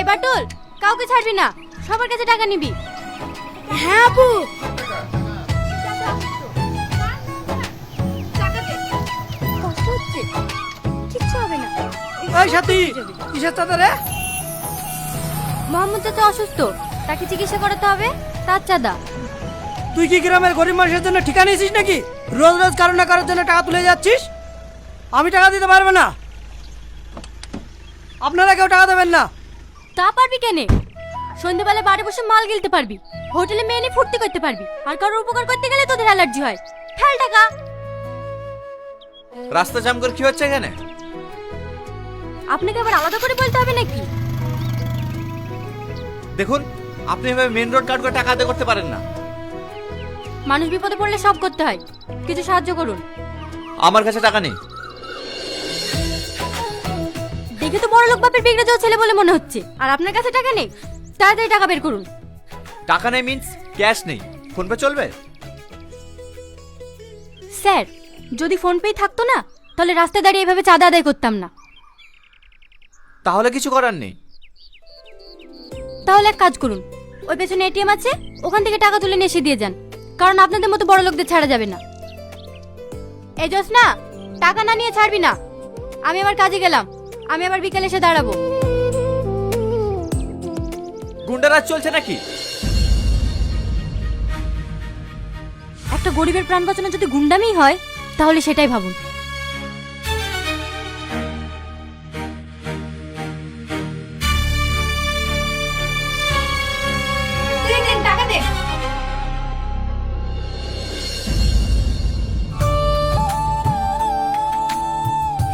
বাটুল, কাউকে ছাড়বি না, সবার কাছে টাকা নিবি। হ্যাঁ আপু। কষ্ট হচ্ছে, কিচ্ছু হবে না। ওই সাথী, কিসের চাঁদা রে? মোহাম্মদ চাচা অসুস্থ, তাকে চিকিৎসা করাতে হবে, তার চাঁদা। তুই কি গ্রামের গরিব মানুষের জন্য ঠিকা নিয়েছিস নাকি? রোজ রোজ কারো না কারোর জন্য টাকা তুলে যাচ্ছিস। আমি টাকা দিতে পারবো না, আপনারা কেউ টাকা দেবেন না। তা পারবি কেনে? সন্ধ্যেবেলা বাড়ি বসে মাল গিলতে পারবি, হোটেলে মেয়ে নিয়ে ফুর্তি করতে পারবি, আর কারোর উপকার করতে গেলে তোদের অ্যালার্জি হয়। ফেল টাকা। রাস্তা জাম করে কি হচ্ছে এখানে? আপনাকে আবার আলাদা করে বলতে হবে নাকি? দেখুন, আপনি এভাবে মেন রোড কাট করে টাকা আদায় করতে পারেন না। মানুষ বিপদে পড়লে সব করতে হয়, কিছু সাহায্য করুন। আমার কাছে টাকা নেই। দেখে তো বড় লোক বাপের বিগড়ে যাওয়া ছেলে বলে মনে হচ্ছে, আর আপনার কাছে টাকা নেই। তাড়াতাড়ি টাকা বের করুন। টাকা নেই মিন্স ক্যাশ নেই, ফোন পে চলবে? স্যার, যদি ফোন পে থাকতো না, তাহলে রাস্তায় দাঁড়িয়ে এভাবে চাঁদা আদায় করতাম না। তাহলে কিছু করার নেই। তাহলে এক কাজ করুন, ওই পেছনে এটিএম আছে, ওখান থেকে টাকা তুলে নিয়ে এসে দিয়ে যান, কারণ আপনাদের মতো বড় লোকদের ছাড়া যাবে না। এই জোসনা, টাকা না নিয়ে ছাড়বি না। আমি আমার কাজে গেলাম, আমি আবার বিকেলে এসে দাঁড়াবো। গুন্ডারাজ চলছে নাকি? একটা গরিবের প্রাণ বাঁচানো যদি গুন্ডামি হয়, তাহলে সেটাই ভাবুন। টাকা দে।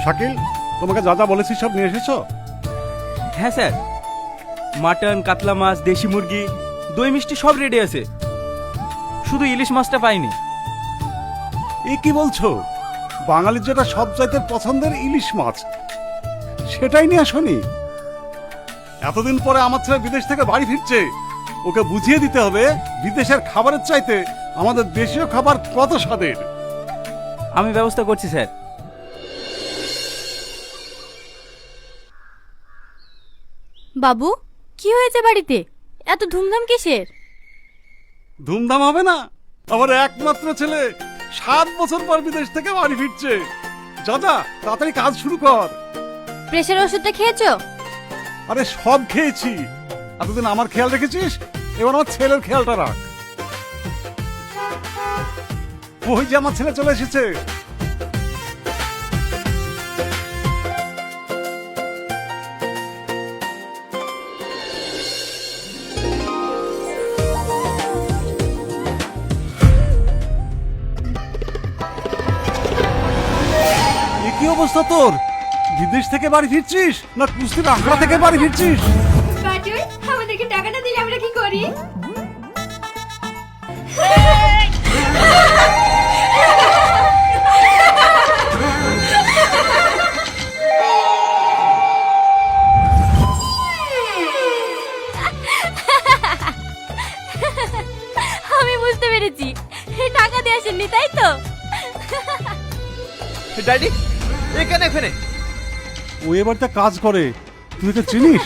শাকিল, তোমাকে যা যা বলেছি সব নিয়ে এসেছো? হ্যাঁ স্যার, মাটন, কাতলা মাছ, দেশি মুরগি, দই মিষ্টি সব রেডি আছে, শুধু ইলিশ মাছটা পাইনি। এ কি বলছো? বাঙালির যেটা সবচাইতে পছন্দের ইলিশ মাছ, সেটাই নিয়ে আসনি? এতদিন পরে আমার ছেলে বিদেশ থেকে বাড়ি ফিরছে, ওকে বুঝিয়ে দিতে হবে বিদেশের খাবারের চাইতে আমাদের দেশীয় খাবার কত স্বাদের। আমি ব্যবস্থা করছি স্যার। বাবু, কি হয়েছে বাড়িতে? এত ধুমধাম কিসের? ধুমধাম হবে না? আমার একমাত্র ছেলে 7 বছর পর বিদেশ থেকে বাড়ি ফিরছে। যা যা, তাড়াতাড়ি কাজ শুরু কর। প্রেশার ওষুধটা খেয়েছো? আরে সব খেয়েছি। এতদিন আমার খেয়াল রেখেছিস, এবার আমার ছেলের খেয়ালটা রাখ। ওই যে আমার ছেলে চলে এসেছে। এ কি অবস্থা তোর? বিদেশ থেকে বাড়ি ফিরছিস না কুস্তির আখড়া থেকে বাড়ি ফিরছিস? বাটুল, আমাদেরকে টাকাটা দিলে আমরা কি করি? আমি বুঝতে পেরেছি, টাকা দিয়ে আসেননি তাই তো? ড্যাডি, এখানে এখানে। ও এবার তা কাজ করে, তুই তো চিনিস?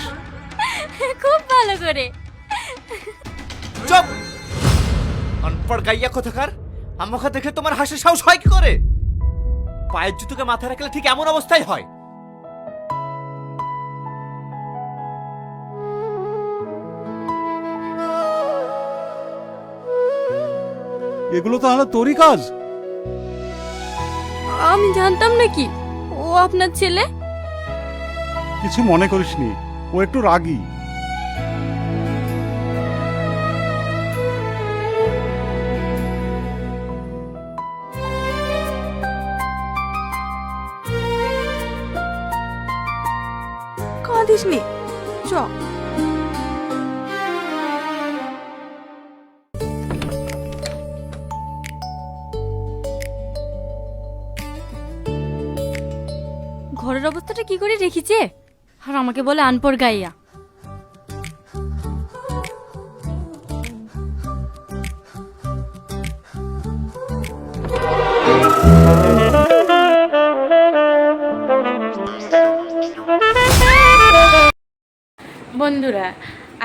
খুব ভালো করে। চুপ! অনপড় গাইয়া কোথাকার! আমাকে দেখে তোমার হাসির সাহস হয় কি করে? পায়ের জুতোকে মাথায় রাখলে ঠিক এমন অবস্থাই হয়। এগুলো তাহলে তোরই কাজ? আমি জানতাম নাকি ও আপনার ছেলে? কিছু মনে করিসনি, ও একটু রাগী। কাঁদিস নি, চ। ঘরের অবস্থাটা কি করে রেখেছে, আর আমাকে বলে আনপড় গাইয়া। বন্ধুরা,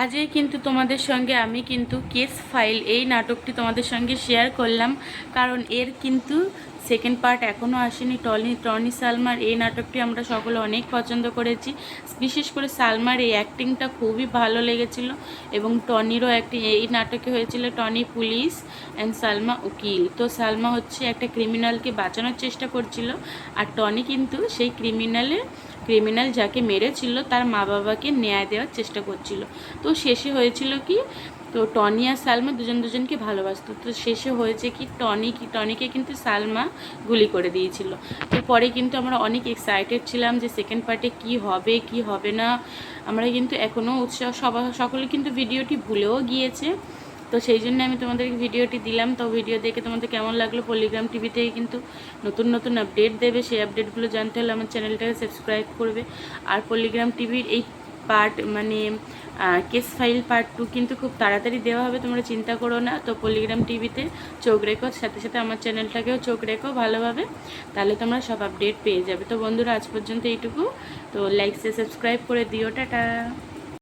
আজই কিন্তু তোমাদের সঙ্গে আমি কিন্তু কেস ফাইল এই নাটকটি তোমাদের সঙ্গে শেয়ার করলাম, কারণ এর কিন্তু সেকেন্ড পার্ট এখনও আসেনি। টনি সালমার এই নাটকটি আমরা সকলে অনেক পছন্দ করেছি, বিশেষ করে সালমার এই অ্যাক্টিংটা খুবই ভালো লেগেছিল, এবং টনিরও অ্যাক্টিং এই নাটকে হয়েছিল। টনি পুলিশ অ্যান্ড সালমা উকিল। তো সালমা হচ্ছে একটা ক্রিমিনালকে বাঁচানোর চেষ্টা করছিল, আর টনি কিন্তু সেই ক্রিমিনাল যাকে মেরেছিল তার মা বাবাকে ন্যায় দেওয়ার চেষ্টা করছিল। তো শেষে হয়েছিল কি, তো টনি আর সালমা দুজনকে ভালোবাসতো। তো শেষে হয়েছে কি, টনিকে কিন্তু সালমা গুলি করে দিয়েছিল। তো পরে কিন্তু আমরা অনেক এক্সাইটেড ছিলাম যে সেকেন্ড পার্টে কি হবে কি হবে না। আমরা কিন্তু এখনও সকলে কিন্তু ভিডিওটি ভুলেও গিয়েছে। তো সেই জন্য আমি তোমাদেরকে ভিডিওটি দিলাম। তো ভিডিও দেখে তোমাদের কেমন লাগলো? পল্লিগ্রাম টিভি থেকে কিন্তু নতুন নতুন আপডেট দেবে, সেই আপডেটগুলো জানতে হলে আমার চ্যানেলটাকে সাবস্ক্রাইব করবে। আর পল্লিগ্রাম টিভির এই পার্ট মানে কেস ফাইল পার্ট 2 কিন্তু খুব তাড়াতাড়ি দেওয়া হবে, তোমরা চিন্তা করো না। তো পল্লিগ্রাম টিভিতে চোখ রেখো, সাথে সাথে আমার চ্যানেলটাকেও চোখ রেখো ভালোভাবে, তাহলে তোমরা সব আপডেট পেয়ে যাবে। তো বন্ধুরা, আজ পর্যন্ত এইটুকু। তো লাইক সাবস্ক্রাইব করে দিও। টাটা।